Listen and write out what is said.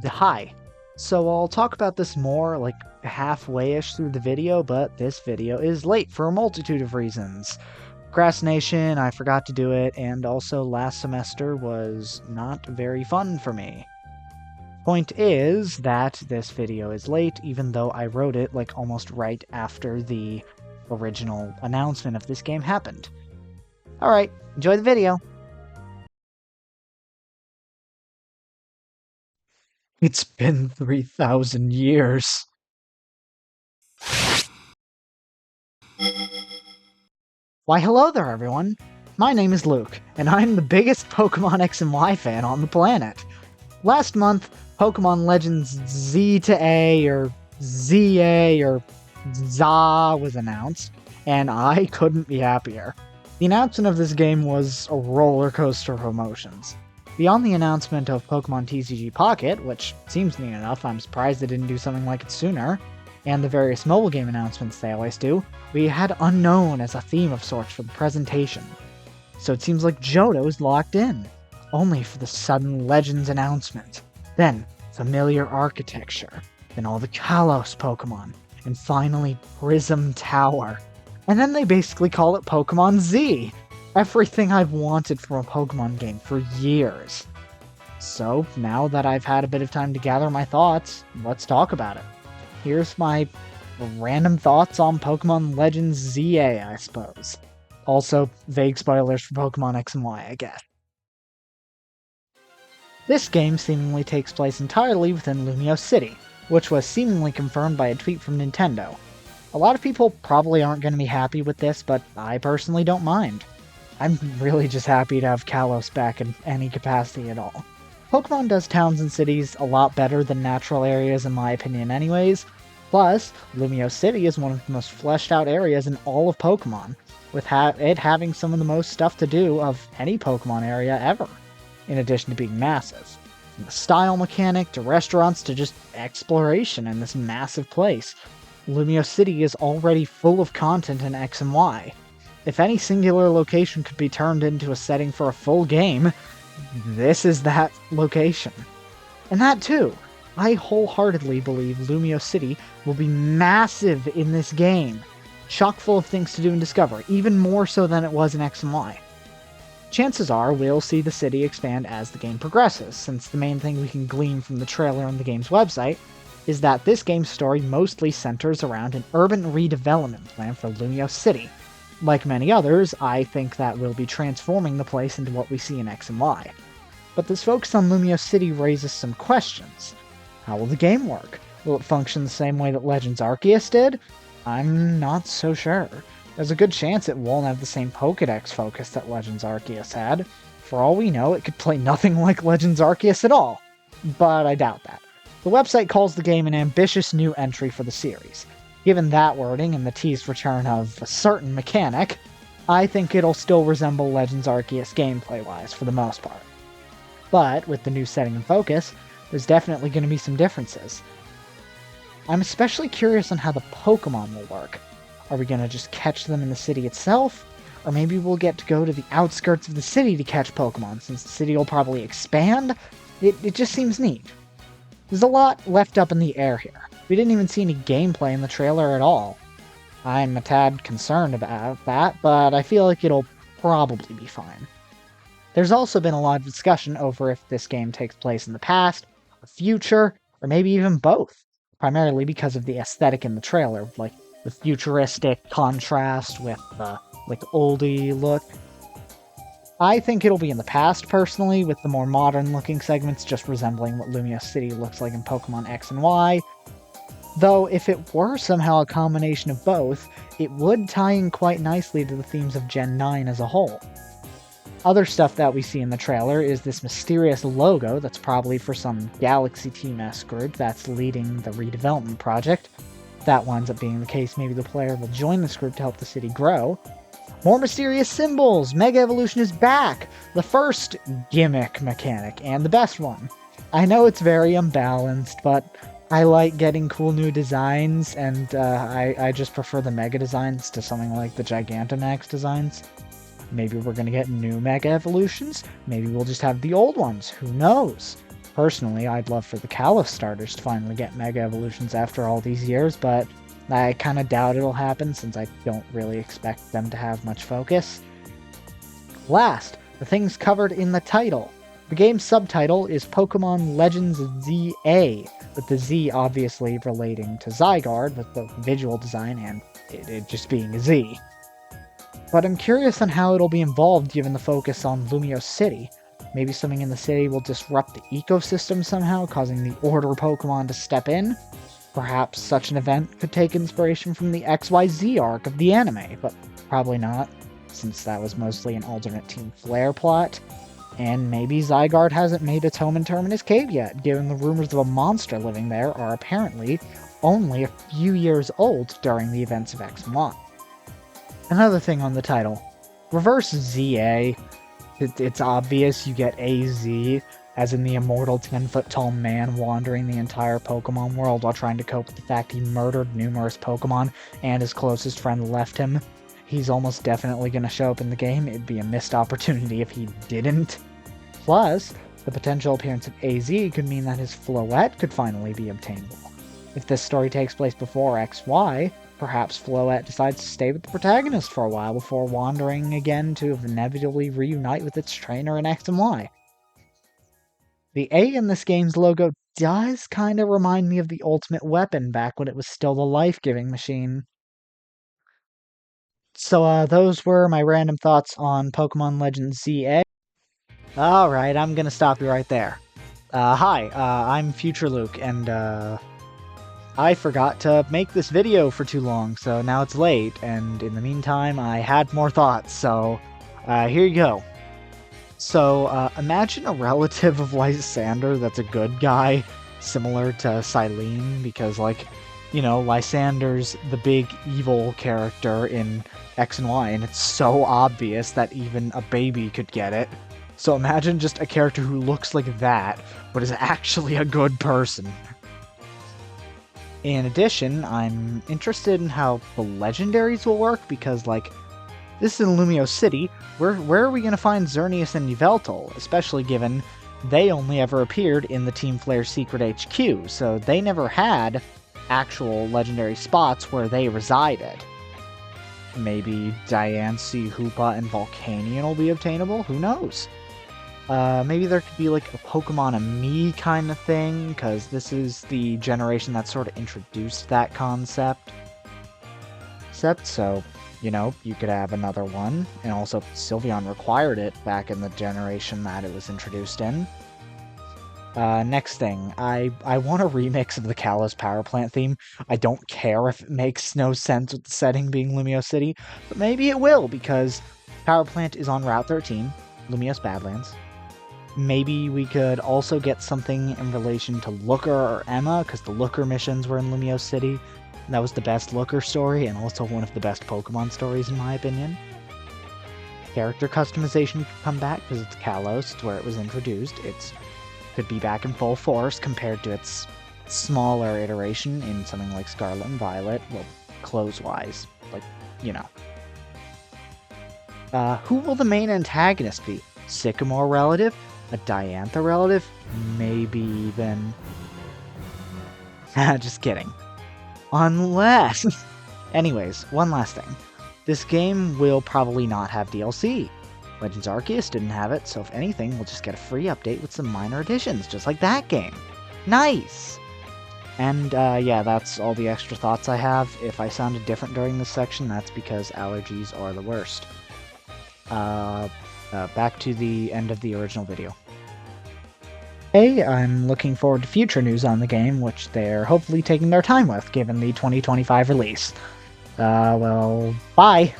Hi. So I'll talk about this more like halfway-ish through the video, but this video is late for a multitude of reasons. Procrastination, I forgot to do it, and also last semester was not very fun for me. Point is that this video is late, even though I wrote it like almost right after the original announcement of this game happened. Alright, enjoy the video! It's been 3,000 years. Why hello there everyone! My name is Luke, and I'm the biggest Pokemon X and Y fan on the planet. Last month, Pokémon Legends Z-A or Z-A or Z-A was announced, and I couldn't be happier. The announcement of this game was a roller coaster of emotions. Beyond the announcement of Pokemon TCG Pocket, which seems neat enough, I'm surprised they didn't do something like it sooner, and the various mobile game announcements they always do, we had Unknown as a theme of sorts for the presentation. So it seems like Johto is locked in, only for the sudden Legends announcement. Then, familiar architecture, then all the Kalos Pokemon, and finally Prism Tower. And then they basically call it Pokemon Z! Everything I've wanted from a Pokemon game for years. So, now that I've had a bit of time to gather my thoughts, let's talk about it. Here's my random thoughts on Pokemon Legends Z-A, I suppose. Also, vague spoilers for Pokemon X and Y, I guess. This game seemingly takes place entirely within Lumiose City, which was seemingly confirmed by a tweet from Nintendo. A lot of people probably aren't going to be happy with this, but I personally don't mind. I'm really just happy to have Kalos back in any capacity at all. Pokemon does towns and cities a lot better than natural areas in my opinion anyways. Plus, Lumiose City is one of the most fleshed out areas in all of Pokemon, with it having some of the most stuff to do of any Pokemon area ever, in addition to being massive. From the style mechanic to restaurants to just exploration in this massive place, Lumiose City is already full of content in X and Y. If any singular location could be turned into a setting for a full game, this is that location. And that too, I wholeheartedly believe Lumiose City will be massive in this game, chock full of things to do and discover, even more so than it was in X and Y. Chances are we'll see the city expand as the game progresses, since the main thing we can glean from the trailer on the game's website is that this game's story mostly centers around an urban redevelopment plan for Lumiose City. Like many others, I think that we'll be transforming the place into what we see in X and Y. But this focus on Lumiose City raises some questions. How will the game work? Will it function the same way that Legends Arceus did? I'm not so sure. There's a good chance it won't have the same Pokédex focus that Legends Arceus had. For all we know, it could play nothing like Legends Arceus at all. But I doubt that. The website calls the game an ambitious new entry for the series. Given that wording and the teased return of a certain mechanic, I think it'll still resemble Legends Arceus gameplay-wise for the most part. But, with the new setting and focus, there's definitely going to be some differences. I'm especially curious on how the Pokemon will work. Are we going to just catch them in the city itself? Or maybe we'll get to go to the outskirts of the city to catch Pokemon, since the city will probably expand? It just seems neat. There's a lot left up in the air here. We didn't even see any gameplay in the trailer at all. I'm a tad concerned about that, but I feel like it'll probably be fine. There's also been a lot of discussion over if this game takes place in the past, the future, or maybe even both, primarily because of the aesthetic in the trailer, like the futuristic contrast with the oldie look. I think it'll be in the past, personally, with the more modern-looking segments just resembling what Lumiose City looks like in Pokemon X and Y. Though, if it were somehow a combination of both, it would tie in quite nicely to the themes of Gen 9 as a whole. Other stuff that we see in the trailer is this mysterious logo that's probably for some Galaxy Team-esque group that's leading the redevelopment project. If that winds up being the case, maybe the player will join this group to help the city grow. More mysterious symbols! Mega Evolution is back! The first gimmick mechanic, and the best one. I know it's very unbalanced, but I like getting cool new designs, and I just prefer the Mega designs to something like the Gigantamax designs. Maybe we're gonna get new Mega Evolutions, maybe we'll just have the old ones, who knows? Personally, I'd love for the Kalos starters to finally get Mega Evolutions after all these years, but I kind of doubt it'll happen since I don't really expect them to have much focus. Last, the things covered in the title. The game's subtitle is Pokémon Legends Z-A, with the Z obviously relating to Zygarde with the visual design and it just being a Z. But I'm curious on how it'll be involved given the focus on Lumiose City. Maybe something in the city will disrupt the ecosystem somehow, causing the Order Pokémon to step in. Perhaps such an event could take inspiration from the XYZ arc of the anime, but probably not, since that was mostly an alternate Team Flare plot. And maybe Zygarde hasn't made its home in Terminus Cave yet, given the rumors of a monster living there are apparently only a few years old during the events of X and Y. Another thing on the title. Reverse ZA. It's obvious you get AZ, as in the immortal 10-foot-tall man wandering the entire Pokemon world while trying to cope with the fact he murdered numerous Pokemon and his closest friend left him. He's almost definitely going to show up in the game. It'd be a missed opportunity if he didn't. Plus, the potential appearance of AZ could mean that his Floette could finally be obtainable. If this story takes place before XY, perhaps Floette decides to stay with the protagonist for a while before wandering again to inevitably reunite with its trainer in X and Y. The A in this game's logo does kind of remind me of the ultimate weapon back when it was still the life-giving machine. So those were my random thoughts on Pokémon Legends Z-A. Alright, I'm gonna stop you right there. Hi, I'm Future Luke, and I forgot to make this video for too long, so now it's late, and in the meantime, I had more thoughts, so here you go. So, imagine a relative of Lysander that's a good guy, similar to Silene, because, like, you know, Lysander's the big evil character in X and Y, and it's so obvious that even a baby could get it. So imagine just a character who looks like that, but is actually a good person. In addition, I'm interested in how the legendaries will work, because, like, this is in Lumiose City. Where are we going to find Xerneas and Yveltal, especially given they only ever appeared in the Team Flare Secret HQ, so they never had actual legendary spots where they resided. Maybe Diancie, Hoopa, and Volcanion will be obtainable? Who knows? Maybe there could be like a Pokemon and Me kind of thing, because this is the generation that sort of introduced that concept. So, you know, you could have another one, and also Sylveon required it back in the generation that it was introduced in. Next thing, I want a remix of the Kalos Power Plant theme. I don't care if it makes no sense with the setting being Lumiose City, but maybe it will, because Power Plant is on Route 13, Lumiose Badlands. Maybe we could also get something in relation to Looker or Emma, because the Looker missions were in Lumiose City. That was the best Looker story, and also one of the best Pokemon stories, in my opinion. Character customization could come back, because it's Kalos, where it was introduced. It could be back in full force compared to its smaller iteration in something like Scarlet and Violet. Well, clothes-wise, like, you know. Who will the main antagonist be? Sycamore relative? A Diantha relative? Maybe even... Just kidding. Unless... Anyways, one last thing. This game will probably not have DLC. Legends Arceus didn't have it, so if anything, we'll just get a free update with some minor additions, just like that game. Nice! And, yeah, that's all the extra thoughts I have. If I sounded different during this section, that's because allergies are the worst. Back to the end of the original video. Hey, I'm looking forward to future news on the game, which they're hopefully taking their time with, given the 2025 release. Well, bye!